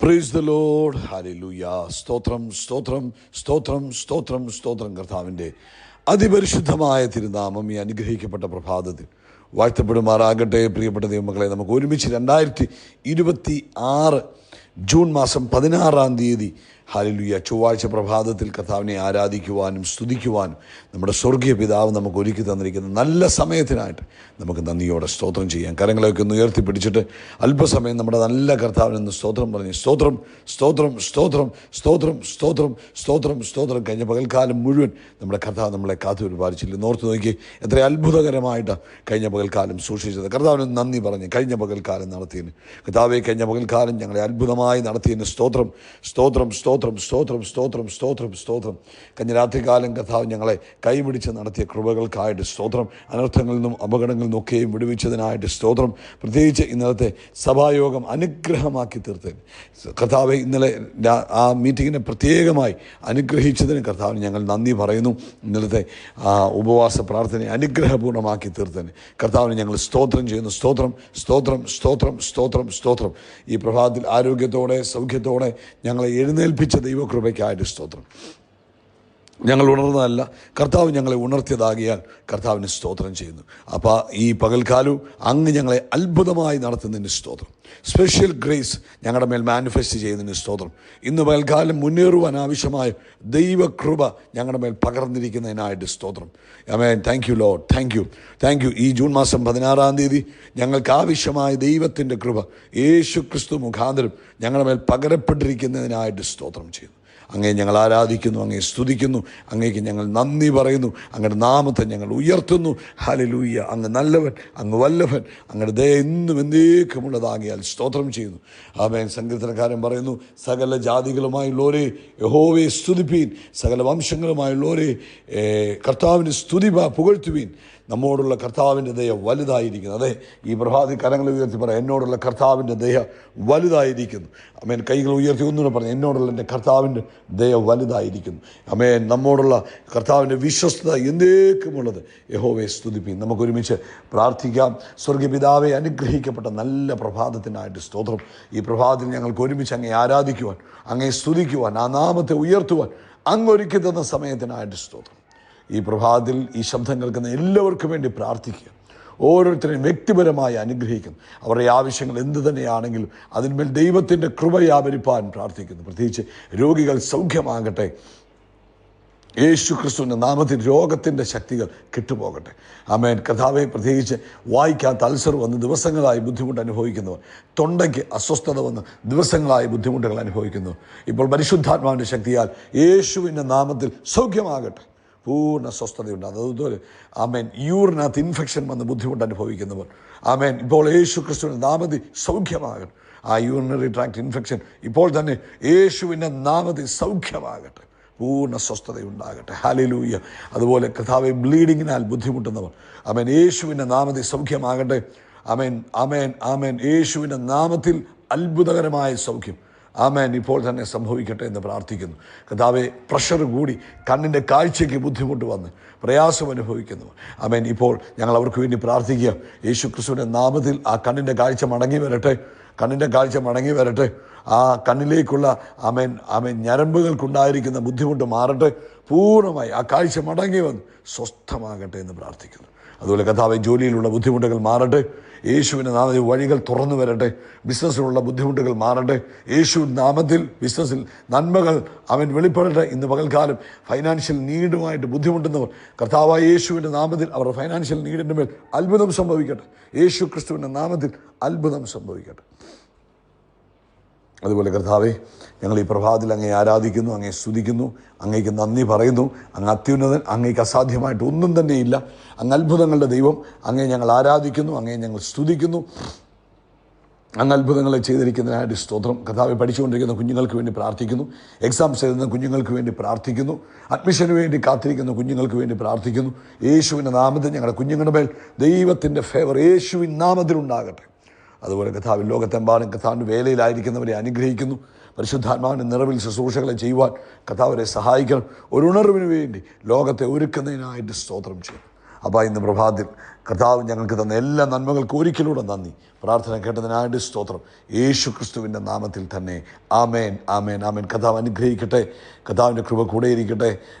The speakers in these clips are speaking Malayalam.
Praise the Lord. ഹല്ലേലൂയ. സ്തോത്രം സ്തോത്രം സ്തോത്രം സ്തോത്രം സ്തോത്രം. കർത്താവിൻ്റെ അതിപരിശുദ്ധമായ തിരുനാമം ഈ അനുഗ്രഹിക്കപ്പെട്ട പ്രഭാതത്തിൽ വാഴ്ത്തപ്പെടുമാറാകട്ടെ. പ്രിയപ്പെട്ട ദൈവമക്കളെ, നമുക്ക് ഒരുമിച്ച് 2026 ജൂൺ മാസം 16 ഹല്ലേലൂയ ചൊവ്വാഴ്ച പ്രഭാതത്തിൽ കർത്താവിനെ ആരാധിക്കുവാനും സ്തുതിക്കുവാനും നമ്മുടെ സ്വർഗീയ പിതാവ് നമുക്ക് ഒരുക്കി തന്നിരിക്കുന്ന നല്ല സമയത്തിനായിട്ട് നമുക്ക് നന്ദിയോടെ സ്തോത്രം ചെയ്യാം. കരങ്ങളെയൊക്കെ ഒന്ന് ഉയർത്തിപ്പിടിച്ചിട്ട് അല്പസമയം നമ്മുടെ നല്ല കർത്താവിനൊന്ന് സ്തോത്രം പറഞ്ഞ് സ്തോത്രം സ്തോത്രം സ്തോത്രം സ്തോത്രം സ്തോത്രം സ്തോത്രം സ്തോത്രം. കഴിഞ്ഞ പകൽക്കാലം മുഴുവൻ നമ്മുടെ കർത്താവ് നമ്മളെ കാത്തു പരിപാലിച്ചില്ല. നോർത്ത് നോക്കി എത്ര അത്ഭുതകരമായിട്ട് കഴിഞ്ഞ പകൽക്കാലം സൂക്ഷിച്ചത്. കർത്താവിന് നന്ദി പറഞ്ഞ് കഴിഞ്ഞ പകൽക്കാലം നടത്തിയതിന് കർത്താവെ, കഴിഞ്ഞ പകൽക്കാലം ഞങ്ങളെ അത്ഭുതമായി നടത്തിയതിന് സ്തോത്രം സ്തോത്രം സ്തോത്രം സ്തോത്രം സ്തോത്രം സ്തോത്രം സ്തോത്രം. കഴിഞ്ഞ രാത്രികാലം കർത്താവ് ഞങ്ങളെ കൈപിടിച്ച് നടത്തിയ കൃപകൾക്കായിട്ട് സ്തോത്രം. അനർത്ഥങ്ങളിൽ നിന്നും അപകടങ്ങളിൽ നിന്നൊക്കെയും വിടുവിച്ചതിനായിട്ട് സ്തോത്രം. പ്രത്യേകിച്ച് ഇന്നലത്തെ സഭായോഗം അനുഗ്രഹമാക്കി തീർത്തതിന് കർത്താവെ, ഇന്നലെ ആ മീറ്റിങ്ങിനെ പ്രത്യേകമായി അനുഗ്രഹിച്ചതിന് കർത്താവിന് ഞങ്ങൾ നന്ദി പറയുന്നു. ഇന്നലത്തെ ഉപവാസ പ്രാർത്ഥനയെ അനുഗ്രഹപൂർണ്ണമാക്കി തീർത്തതിന് കർത്താവിന് ഞങ്ങൾ സ്തോത്രം ചെയ്യുന്നു. സ്തോത്രം സ്തോത്രം സ്തോത്രം സ്തോത്രം സ്തോത്രം. ഈ പ്രഭാതത്തിൽ ആരോഗ്യത്തോടെ സൗഖ്യത്തോടെ ഞങ്ങളെ എഴുന്നേൽപ്പിച്ച ദൈവകൃപയ്ക്കായിട്ട് സ്തോത്രം. ഞങ്ങൾ ഉണർന്നതല്ല, കർത്താവ് ഞങ്ങളെ ഉണർത്തിയതാകിയാൽ കർത്താവിന് സ്തോത്രം ചെയ്യുന്നു. അപ്പോൾ ഈ പകൽക്കാലവും അങ്ങ് ഞങ്ങളെ അത്ഭുതമായി നടത്തുന്നതിന് സ്തോത്രം. സ്പെഷ്യൽ ഗ്രേസ് ഞങ്ങളുടെ മേൽ മാനിഫെസ്റ്റ് ചെയ്യുന്നതിന് സ്തോത്രം. ഇന്ന് പകൽക്കാലം മുന്നേറുവാൻ ആവശ്യമായ ദൈവകൃപ ഞങ്ങളുടെ മേൽ പകർന്നിരിക്കുന്നതിനായിട്ട് സ്തോത്രം. Amen. Thank you lord. Thank you thank you. ഈ ജൂൺ മാസം 16 ഞങ്ങൾക്ക് ആവശ്യമായ ദൈവത്തിൻ്റെ കൃപ യേശു ക്രിസ്തു മുഖാന്തരം ഞങ്ങളുടെ മേൽ പകരപ്പെട്ടിരിക്കുന്നതിനായിട്ട് സ്തോത്രം ചെയ്യുന്നു. അങ്ങേ ഞങ്ങൾ ആരാധിക്കുന്നു, അങ്ങേ സ്തുതിക്കുന്നു, അങ്ങേക്ക് ഞങ്ങൾ നന്ദി പറയുന്നു, അങ്ങയുടെ നാമത്തെ ഞങ്ങൾ ഉയർത്തുന്നു. ഹല്ലേലൂയ. അങ്ങ് നല്ലവൻ, അങ്ങ് വല്ലഭൻ, അങ്ങയുടെ ദയ എന്നും എന്നേക്കുമുള്ളതാകിയാൽ സ്തോത്രം ചെയ്യുന്നു. ആമേൻ. സങ്കീർത്തനക്കാരൻ പറയുന്നു, സകല ജാതികളുമായുള്ളവരെ യഹോവയെ സ്തുതിപ്പീൻ, സകല വംശങ്ങളുമായുള്ളവരെ കർത്താവിന് സ്തുതി പുകഴ്ത്തുവീൻ. നമ്മോടുള്ള കർത്താവിൻ്റെ ദയ വലുതായിരിക്കുന്നു. അതെ, ഈ പ്രഭാതി കരങ്ങൾ ഉയർത്തി പറയാം, എന്നോടുള്ള കർത്താവിൻ്റെ ദയ വലുതായിരിക്കുന്നു. അമേൻ. കൈകൾ ഉയർത്തി ഒന്നുകൂടെ പറഞ്ഞു, എന്നോടുള്ള എൻ്റെ കർത്താവിൻ്റെ ദയ വലുതായിരിക്കുന്നു. അമേൻ. നമ്മോടുള്ള കർത്താവിൻ്റെ വിശ്വസ്തത എന്നേക്കുമുള്ളത് യഹോവയെ സ്തുതിപ്പീൻ. നമുക്കൊരുമിച്ച് പ്രാർത്ഥിക്കാം. സ്വർഗീയ പിതാവെ, അനുഗ്രഹിക്കപ്പെട്ട നല്ല പ്രഭാതത്തിനായിട്ട് സ്തോത്രം. ഈ പ്രഭാതത്തിൽ ഞങ്ങൾക്ക് ഒരുമിച്ച് അങ്ങേ ആരാധിക്കുവാൻ, അങ്ങേ സ്തുതിക്കുവാൻ, ആ നാമത്തെ ഉയർത്തുവാൻ അങ്ങ് ഒരുക്കി തന്ന സമയത്തിനായിട്ട് സ്തോത്രം. ഈ പ്രഭാതത്തിൽ ഈ ശബ്ദം കേൾക്കുന്ന എല്ലാവർക്കും വേണ്ടി പ്രാർത്ഥിക്കുക. ഓരോരുത്തരെയും വ്യക്തിപരമായി അനുഗ്രഹിക്കുന്നു. അവരുടെ ആവശ്യങ്ങൾ എന്തു തന്നെയാണെങ്കിലും അതിന്മേൽ ദൈവത്തിൻ്റെ കൃപ വ്യാപരിപ്പാൻ പ്രാർത്ഥിക്കുന്നു. പ്രത്യേകിച്ച് രോഗികൾ സൗഖ്യമാകട്ടെ. യേശു ക്രിസ്തുവിൻ്റെ നാമത്തിൽ രോഗത്തിൻ്റെ ശക്തികൾ കിട്ടുപോകട്ടെ. ആമേൻ. കർത്താവെ, പ്രത്യേകിച്ച് വായിക്കാത്ത അൾസർ വന്ന് ദിവസങ്ങളായി ബുദ്ധിമുട്ട് അനുഭവിക്കുന്നവർ, തൊണ്ടയ്ക്ക് അസ്വസ്ഥത വന്ന് ദിവസങ്ങളായി ബുദ്ധിമുട്ടുകൾ അനുഭവിക്കുന്നു, ഇപ്പോൾ പരിശുദ്ധാത്മാവിൻ്റെ ശക്തിയാൽ യേശുവിൻ്റെ നാമത്തിൽ സൗഖ്യമാകട്ടെ. പൂർണ്ണ സ്വസ്ഥതയുണ്ടാകും. അതുപോലെ ആമേൻ. യൂറിനകത്ത് ഇൻഫെക്ഷൻ വന്ന് ബുദ്ധിമുട്ട് അനുഭവിക്കുന്നവർ, ആമേൻ, ഇപ്പോൾ യേശു ക്രിസ്തുവിൻ്റെ നാമത്തിൽ സൗഖ്യമാകട്ടെ. ആ യൂറിനറി ട്രാക്ട് ഇൻഫെക്ഷൻ ഇപ്പോൾ തന്നെ യേശുവിൻ്റെ നാമത്തിൽ സൗഖ്യമാകട്ടെ. പൂർണ്ണ സ്വസ്ഥതയുണ്ടാകട്ടെ. ഹല്ലേലൂയ. അതുപോലെ കർത്താവെ, ബ്ലീഡിങ്ങിനാൽ ബുദ്ധിമുട്ടുന്നവർ, ആമേൻ, യേശുവിൻ്റെ നാമത്തിൽ സൗഖ്യമാകട്ടെ. ആമേൻ ആമേൻ ആമേൻ. യേശുവിൻ്റെ നാമത്തിൽ അത്ഭുതകരമായ സൗഖ്യം ആമേൻ ഇപ്പോൾ തന്നെ സംഭവിക്കട്ടെ എന്ന് പ്രാർത്ഥിക്കുന്നു. കർത്താവെ, പ്രഷർ കൂടി കണ്ണിൻ്റെ കാഴ്ചയ്ക്ക് ബുദ്ധിമുട്ട് വന്ന് പ്രയാസം അനുഭവിക്കുന്നവർ, ആമേൻ, ഇപ്പോൾ ഞങ്ങൾ അവർക്ക് വേണ്ടി പ്രാർത്ഥിക്കുക. യേശു ക്രിസ്തുവിൻ്റെ നാമത്തിൽ ആ കണ്ണിൻ്റെ കാഴ്ച മടങ്ങി വരട്ടെ. കണ്ണിൻ്റെ കാഴ്ച മടങ്ങി വരട്ടെ. ആ കണ്ണിലേക്കുള്ള ആമേൻ ആമേൻ ഞരമ്പുകൾക്കുണ്ടായിരിക്കുന്ന ബുദ്ധിമുട്ട് മാറട്ടെ. പൂർണ്ണമായി ആ കാഴ്ച മടങ്ങി വന്ന് സ്വസ്ഥമാകട്ടെ എന്ന് പ്രാർത്ഥിക്കുന്നു. അതുപോലെ കർത്താവെ, ജോലിയിലുള്ള ബുദ്ധിമുട്ടുകൾ മാറട്ടെ. യേശുവിൻ്റെ നാമത്തിൽ വഴികൾ തുറന്നു വരട്ടെ. ബിസിനസ്സിലുള്ള ബുദ്ധിമുട്ടുകൾ മാറട്ടെ. യേശു നാമത്തിൽ ബിസിനസ്സിൽ നന്മകൾ അവൻ വെളിപ്പെടട്ടെ. ഇന്ന് പകൽക്കാലം ഫൈനാൻഷ്യൽ നീഡുമായിട്ട് ബുദ്ധിമുട്ടുന്നവർ, കർത്താവായ യേശുവിൻ്റെ നാമത്തിൽ അവരുടെ ഫൈനാൻഷ്യൽ നീഡിൻ്റെ മേൽ അത്ഭുതം സംഭവിക്കട്ടെ. യേശു ക്രിസ്തുവിൻ്റെ നാമത്തിൽ അത്ഭുതം സംഭവിക്കട്ടെ. അതുപോലെ കർത്താവെ, ഞങ്ങൾ ഈ പ്രഭാതത്തിൽ അങ്ങേ ആരാധിക്കുന്നു, അങ്ങേ സ്തുതിക്കുന്നു, അങ്ങേക്ക് നന്ദി പറയുന്നു. അങ്ങ് അത്യുന്നതൻ, അങ്ങേക്ക് അസാധ്യമായിട്ട് ഒന്നും തന്നെയില്ല. അങ്ങ് അത്ഭുതങ്ങളുടെ ദൈവം. അങ്ങേ ഞങ്ങൾ ആരാധിക്കുന്നു, അങ്ങേ ഞങ്ങൾ സ്തുതിക്കുന്നു. അങ്ങ് അത്ഭുതങ്ങളെ ചെയ്തിരിക്കുന്നതിനായിട്ട് സ്തോത്രം. കർത്താവെ, പഠിച്ചുകൊണ്ടിരിക്കുന്ന കുഞ്ഞുങ്ങൾക്ക് വേണ്ടി പ്രാർത്ഥിക്കുന്നു. എക്സാംസ് എഴുതുന്ന കുഞ്ഞുങ്ങൾക്ക് വേണ്ടി പ്രാർത്ഥിക്കുന്നു. അഡ്മിഷന് വേണ്ടി കാത്തിരിക്കുന്ന കുഞ്ഞുങ്ങൾക്ക് വേണ്ടി പ്രാർത്ഥിക്കുന്നു. യേശുവിൻ്റെ നാമത്തിൽ ഞങ്ങളുടെ കുഞ്ഞുങ്ങളുടെ മേൽ ദൈവത്തിൻ്റെ ഫേവർ യേശുവിൻ നാമത്തിലുണ്ടാകട്ടെ. അതുപോലെ കർത്താവിൽ ലോകത്തെമ്പാടും കർത്താവിൻ്റെ വേലയിലായിരിക്കുന്നവരെ അനുഗ്രഹിക്കുന്നു. പരിശുദ്ധാത്മാവിൻ്റെ നിറവിൽ ശുശ്രൂഷകളെ ചെയ്യുവാൻ കർത്താവരെ സഹായിക്കണം. ഒരു ഉണർവിന് വേണ്ടി ലോകത്തെ ഒരുക്കുന്നതിനായിട്ട് സ്തോത്രം ചെയ്യും. അപ്പോൾ ഇന്ന് പ്രഭാതത്തിൽ കർത്താവ് ഞങ്ങൾക്ക് തന്ന എല്ലാ നന്മകൾക്ക് ഒരിക്കലൂടെ നന്ദി. പ്രാർത്ഥന കേട്ടതിനായിട്ട് സ്തോത്രം. യേശു ക്രിസ്തുവിൻ്റെ നാമത്തിൽ തന്നെ ആമേൻ, ആമേൻ, ആമേൻ. കർത്താവ് അനുഗ്രഹിക്കട്ടെ. കർത്താവിൻ്റെ കൃപ കൂടെ ഇരിക്കട്ടെ.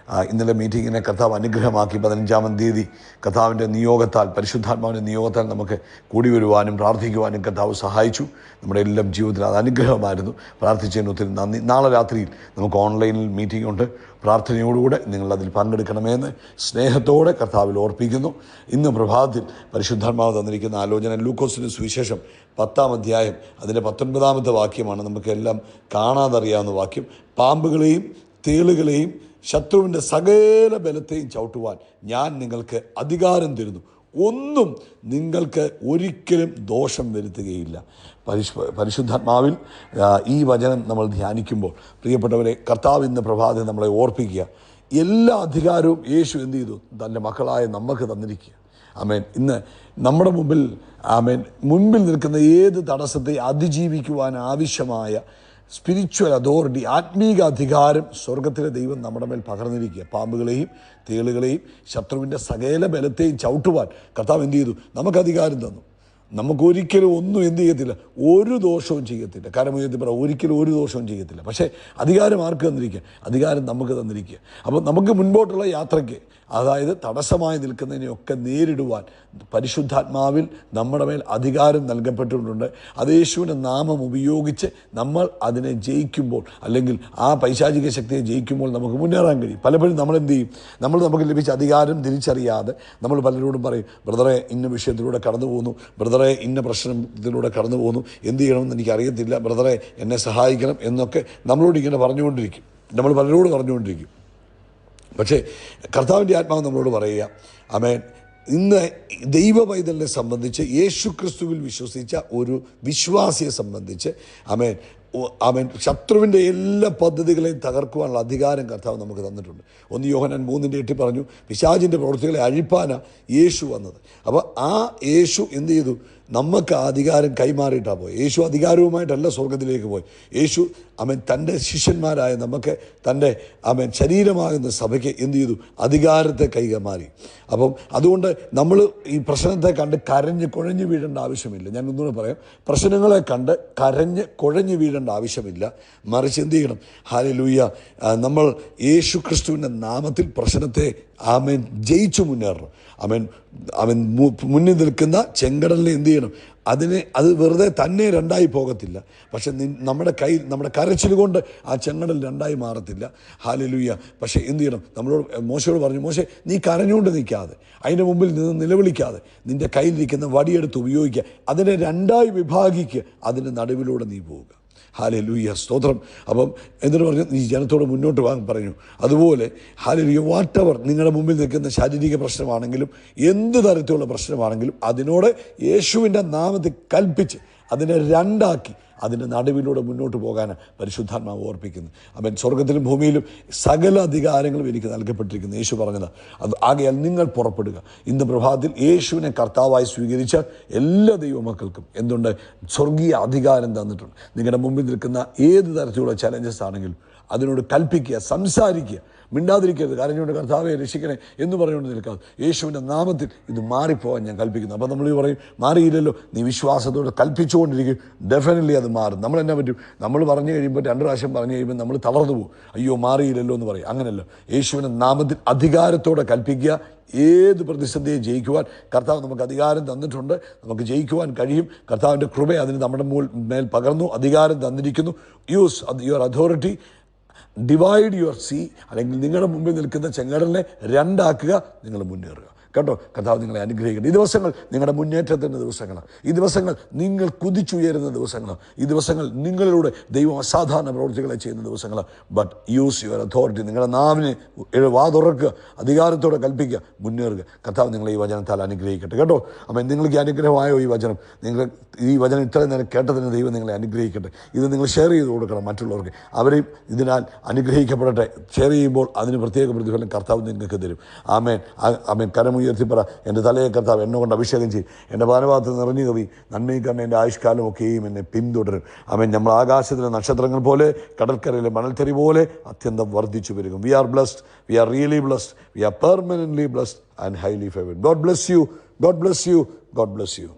ഇന്നലെ മീറ്റിങ്ങിനെ കർത്താവ് അനുഗ്രഹമാക്കി. 15-ാം തീയതി കർത്താവിൻ്റെ നിയോഗത്താൽ, പരിശുദ്ധാത്മാവിൻ്റെ നിയോഗത്താൽ നമുക്ക് കൂടി വരുവാനും പ്രാർത്ഥിക്കുവാനും കർത്താവ് സഹായിച്ചു. നമ്മുടെ എല്ലാം ജീവിതത്തിൽ അത് അനുഗ്രഹമായിരുന്നു. പ്രാർത്ഥിച്ചതിന് ഒത്തിരി നന്ദി. നാളെ രാത്രിയിൽ നമുക്ക് ഓൺലൈനിൽ മീറ്റിംഗ് ഉണ്ട്. പ്രാർത്ഥനയോടുകൂടെ നിങ്ങളതിൽ പങ്കെടുക്കണമെന്ന് സ്നേഹത്തോടെ കർത്താവിൽ ഓർപ്പിക്കുന്നു. ഇന്ന് പ്രഭാതത്തിൽ പരിശുദ്ധാത്മാവ് തന്നിരിക്കുന്ന ആലോചന ലൂക്കോസിൻ്റെ സുവിശേഷം 10-ാം അധ്യായം അതിൻ്റെ 19-ാമത്തെ വാക്യമാണ്. നമുക്കെല്ലാം കാണാതറിയാവുന്ന വാക്യം. പാമ്പുകളെയും തേളുകളെയും ശത്രുവിൻ്റെ സകല ബലത്തെയും ചവിട്ടുവാൻ ഞാൻ നിങ്ങൾക്ക് അധികാരം തരുന്നു, ഒന്നും നിങ്ങൾക്ക് ഒരിക്കലും ദോഷം വരുത്തുകയില്ല. പരിശുദ്ധാത്മാവിൽ ഈ വചനം നമ്മൾ ധ്യാനിക്കുമ്പോൾ പ്രിയപ്പെട്ടവരെ, കർത്താവ് ഇന്ന് പ്രഭാതം നമ്മളെ ഓർപ്പിക്കുക, എല്ലാ അധികാരവും യേശു എന്ത് ചെയ്തു? തൻ്റെ മക്കളായ നമുക്ക് തന്നിരിക്കുക. ആമേൻ. ഇന്ന് നമ്മുടെ മുൻപിൽ നിൽക്കുന്ന ഏത് തടസ്സത്തെ അതിജീവിക്കുവാൻ ആവശ്യമായ സ്പിരിച്വൽ അതോറിറ്റി, ആത്മീക അധികാരം സ്വർഗത്തിലെ ദൈവം നമ്മുടെ മേൽ പകർന്നിരിക്കുക. പാമ്പുകളെയും തേളുകളെയും ശത്രുവിൻ്റെ സകല ബലത്തെയും ചവിട്ടുവാൻ കർത്താവ് എന്ത് ചെയ്തു? നമുക്ക് അധികാരം തന്നു. നമുക്കൊരിക്കലും ഒന്നും എന്ത് ചെയ്യത്തില്ല, ഒരു ദോഷവും ചെയ്യത്തില്ല. കരമുയർത്തി പറ, ഒരിക്കലും ഒരു ദോഷവും ചെയ്യത്തില്ല. പക്ഷേ അധികാരം ആർക്ക് തന്നിരിക്കുക? അധികാരം നമുക്ക് തന്നിരിക്കുക. അപ്പോൾ നമുക്ക് മുൻപോട്ടുള്ള യാത്രയ്ക്ക്, അതായത് തടസ്സമായി നിൽക്കുന്നതിനെയൊക്കെ നേരിടുവാൻ പരിശുദ്ധാത്മാവിൽ നമ്മുടെ മേൽ അധികാരം നൽകപ്പെട്ടിട്ടുണ്ട്. അത് യേശുവിൻ്റെ നാമം ഉപയോഗിച്ച് നമ്മൾ അതിനെ ജയിക്കുമ്പോൾ, അല്ലെങ്കിൽ ആ പൈശാചിക ശക്തിയെ ജയിക്കുമ്പോൾ നമുക്ക് മുന്നേറാൻ കഴിയും. പലപ്പോഴും നമ്മൾ എന്ത് ചെയ്യും? നമുക്ക് ലഭിച്ച അധികാരം തിരിച്ചറിയാതെ നമ്മൾ പലരോടും പറയും, ബ്രദറെ ഇന്ന വിഷയത്തിലൂടെ കടന്നു പോകുന്നു, ബ്രദറെ ഇന്ന പ്രശ്നത്തിലൂടെ കടന്നു പോകുന്നു, എന്ത് ചെയ്യണമെന്ന് എനിക്കറിയത്തില്ല, ബ്രദറെ എന്നെ സഹായിക്കണം എന്നൊക്കെ നമ്മളോട് ഇങ്ങനെ പറഞ്ഞുകൊണ്ടിരിക്കും. നമ്മൾ പലരോട് പറഞ്ഞുകൊണ്ടിരിക്കും. പക്ഷേ കർത്താവിൻ്റെ ആത്മാവ് നമ്മളോട് പറയുക, ആമേൻ, ഇന്ന് ദൈവ പൈതലിനെ സംബന്ധിച്ച്, യേശു ക്രിസ്തുവിൽ വിശ്വസിച്ച ഒരു വിശ്വാസിയെ സംബന്ധിച്ച് ആമേൻ ശത്രുവിൻ്റെ എല്ലാ പദ്ധതികളെയും തകർക്കുവാനുള്ള അധികാരം കർത്താവ് നമുക്ക് തന്നിട്ടുണ്ട്. 1 യോഹന്നാൻ 3:8 പറഞ്ഞു, പിശാചിൻ്റെ പ്രവൃത്തികളെ അഴിപ്പാനാണ് യേശു വന്നത്. അപ്പോൾ ആ യേശു എന്ത് ചെയ്തു? നമുക്ക് ആ അധികാരം കൈമാറിയിട്ടാണ് പോയി. യേശു അധികാരവുമായിട്ടല്ല സ്വർഗത്തിലേക്ക് പോയി. യേശു തൻ്റെ ശിഷ്യന്മാരായ നമുക്ക്, തൻ്റെ ശരീരമാകുന്ന സഭയ്ക്ക് എന്ത് ചെയ്തു? അധികാരത്തെ കൈമാറി. അപ്പം അതുകൊണ്ട് നമ്മൾ ഈ പ്രശ്നത്തെ കണ്ട് കരഞ്ഞ് കുഴഞ്ഞു വീഴേണ്ട ആവശ്യമില്ല. ഞാൻ ഒന്നുകൂടെ പറയാം, പ്രശ്നങ്ങളെ കണ്ട് കരഞ്ഞ് കുഴഞ്ഞു വീഴേണ്ട ആവശ്യമില്ല. മറിച്ച് എന്ത് ചെയ്യണം? ഹല്ലേലൂയ, നമ്മൾ യേശു ക്രിസ്തുവിൻ്റെ നാമത്തിൽ പ്രശ്നത്തെ ജയിച്ചു മുന്നേറണം. മുന്നിൽ നിൽക്കുന്ന ചെങ്കടലിനെ എന്ത് ചെയ്യണം? അത് വെറുതെ തന്നെ രണ്ടായി പോകത്തില്ല. പക്ഷെ നമ്മുടെ കരച്ചിൽ കൊണ്ട് ആ ചെങ്കടൽ രണ്ടായി മാറത്തില്ല. ഹല്ലേലൂയ. പക്ഷേ എന്ത് ചെയ്യണം? മോശയോട് പറഞ്ഞു, മോശെ നീ കരഞ്ഞുകൊണ്ട് നിൽക്കാതെ, അതിൻ്റെ മുമ്പിൽ നിന്ന് നിലവിളിക്കാതെ, നിൻ്റെ കയ്യിലിരിക്കുന്ന വടിയെടുത്ത് ഉപയോഗിക്കുക, അതിനെ രണ്ടായി വിഭാഗിക്കുക, അതിൻ്റെ നടുവിലൂടെ നീ പോവുക. ഹല്ലേലൂയ, സ്തോത്രം. അപ്പം എന്നിട്ട് പറഞ്ഞു, നീ ജനത്തോട് മുന്നോട്ട് പോകാൻ പറഞ്ഞു. അതുപോലെ ഹല്ലേലൂയ, വാട്ടെവർ നിങ്ങളുടെ മുമ്പിൽ നിൽക്കുന്ന ശാരീരിക പ്രശ്നമാണെങ്കിലും എന്ത് തരത്തിലുള്ള പ്രശ്നമാണെങ്കിലും അതിനോട് യേശുവിൻ്റെ നാമത്തിൽ കൽപ്പിച്ച് അതിനെ രണ്ടാക്കി അതിൻ്റെ നടുവിലൂടെ മുന്നോട്ട് പോകാൻ പരിശുദ്ധാത്മാവ് ഓർപ്പിക്കുന്നു. സ്വർഗത്തിലും ഭൂമിയിലും സകല അധികാരങ്ങളും എനിക്ക് നൽകപ്പെട്ടിരിക്കുന്നു യേശു പറഞ്ഞത്. ആകയാൽ നിങ്ങൾ പുറപ്പെടുക. ഇന്ന് പ്രഭാതത്തിൽ യേശുവിനെ കർത്താവായി സ്വീകരിച്ച എല്ലാ ദൈവമക്കൾക്കും എന്തുണ്ട്? സ്വർഗീയ അധികാരം തന്നിട്ടുണ്ട്. നിങ്ങളുടെ മുമ്പിൽ നിൽക്കുന്ന ഏത് തരത്തിലുള്ള ചലഞ്ചസ് ആണെങ്കിലും അതിനോട് കൽപ്പിക്കുക, സംസാരിക്കുക, മിണ്ടാതിരിക്കരുത്. കരഞ്ഞുകൊണ്ട് കർത്താവെ രക്ഷിക്കണേ എന്ന് പറഞ്ഞുകൊണ്ട് നിൽക്കാതെ യേശുവിൻ്റെ നാമത്തിൽ ഇത് മാറിപ്പോകാൻ ഞാൻ കൽപ്പിക്കുന്നു. അപ്പോൾ നമ്മൾ പറയും, മാറിയില്ലല്ലോ, നീ വിശ്വാസത്തോടെ കൽപ്പിച്ചുകൊണ്ടിരിക്കും, ഡെഫിനറ്റ്ലി അത് മാറും. നമ്മൾ എന്നാ പറ്റും? നമ്മൾ പറഞ്ഞു കഴിയുമ്പോൾ 2 പ്രാവശ്യം പറഞ്ഞു കഴിയുമ്പോൾ നമ്മൾ തളർന്നു പോകും, അയ്യോ മാറിയില്ലല്ലോ എന്ന് പറയും. അങ്ങനെയല്ലോ, യേശുവിൻ്റെ നാമത്തിൽ അധികാരത്തോടെ കൽപ്പിക്കുക. ഏത് പ്രതിസന്ധിയെ ജയിക്കുവാൻ കർത്താവ് നമുക്ക് അധികാരം തന്നിട്ടുണ്ട്. നമുക്ക് ജയിക്കുവാൻ കഴിയും. കർത്താവിൻ്റെ കൃപ അതിന് നമ്മുടെ മേൽ പകർന്നു, അധികാരം തന്നിരിക്കുന്നു. Use your authority, divide your sea, അല്ലെങ്കിൽ നിങ്ങളുടെ മുമ്പിൽ നിൽക്കുന്ന ചെങ്കടലിനെ രണ്ടാക്കുക, നിങ്ങൾ മുന്നേറുക. കേട്ടോ, കർത്താവ് നിങ്ങളെ അനുഗ്രഹിക്കണം. ഈ ദിവസങ്ങൾ നിങ്ങളുടെ മുന്നേറ്റത്തിൻ്റെ ദിവസങ്ങളാണ്. ഈ ദിവസങ്ങൾ നിങ്ങൾ കുതിച്ചുയരുന്ന ദിവസങ്ങളാണ്. ഈ ദിവസങ്ങൾ നിങ്ങളിലൂടെ ദൈവം അസാധാരണ പ്രവൃത്തികളെ ചെയ്യുന്ന ദിവസങ്ങളാണ്. But use your authority. നിങ്ങളുടെ നാവിനെ വാതുറക്കുക, അധികാരത്തോടെ കൽപ്പിക്കുക, മുന്നേറുക. കർത്താവ് നിങ്ങളെ ഈ വചനത്താൽ അനുഗ്രഹിക്കട്ടെ. കേട്ടോ, അപ്പം നിങ്ങൾക്ക് അനുഗ്രഹമായോ ഈ വചനം? നിങ്ങൾ ഈ വചനം ഇത്രയും നേരം കേട്ടതിന് ദൈവം നിങ്ങളെ അനുഗ്രഹിക്കട്ടെ. ഇത് നിങ്ങൾ ഷെയർ ചെയ്ത് കൊടുക്കണം മറ്റുള്ളവർക്ക്. അവരെയും ഇതിനാൽ അനുഗ്രഹിക്കപ്പെടട്ടെ. ഷെയർ ചെയ്യുമ്പോൾ അതിന് പ്രത്യേക പ്രതിഫലം കർത്താവ് നിങ്ങൾക്ക് തരും. ആമേൻ, ആമേൻ. ഉയർത്തിപ്പറ, എൻ്റെ തലയെ കർത്താവ് എന്നെ കൊണ്ട് അഭിഷേകം ചെയ്യും. എൻ്റെ പാനപാത്രത്തിൽ നിറഞ്ഞു കവി, നന്മയും കമ്മ എൻ്റെ ആയുഷ്കാലം ഒക്കെയും എന്നെ പിന്തുടരും. അവൻ നമ്മൾ ആകാശത്തിലെ നക്ഷത്രങ്ങൾ പോലെ, കടൽക്കരയിലെ മണൽത്തരി പോലെ അത്യന്തം വർദ്ധിച്ചു വരും. We are blessed, we are really blessed, we are permanently blessed and highly favoured. God bless you, God bless you, God bless U.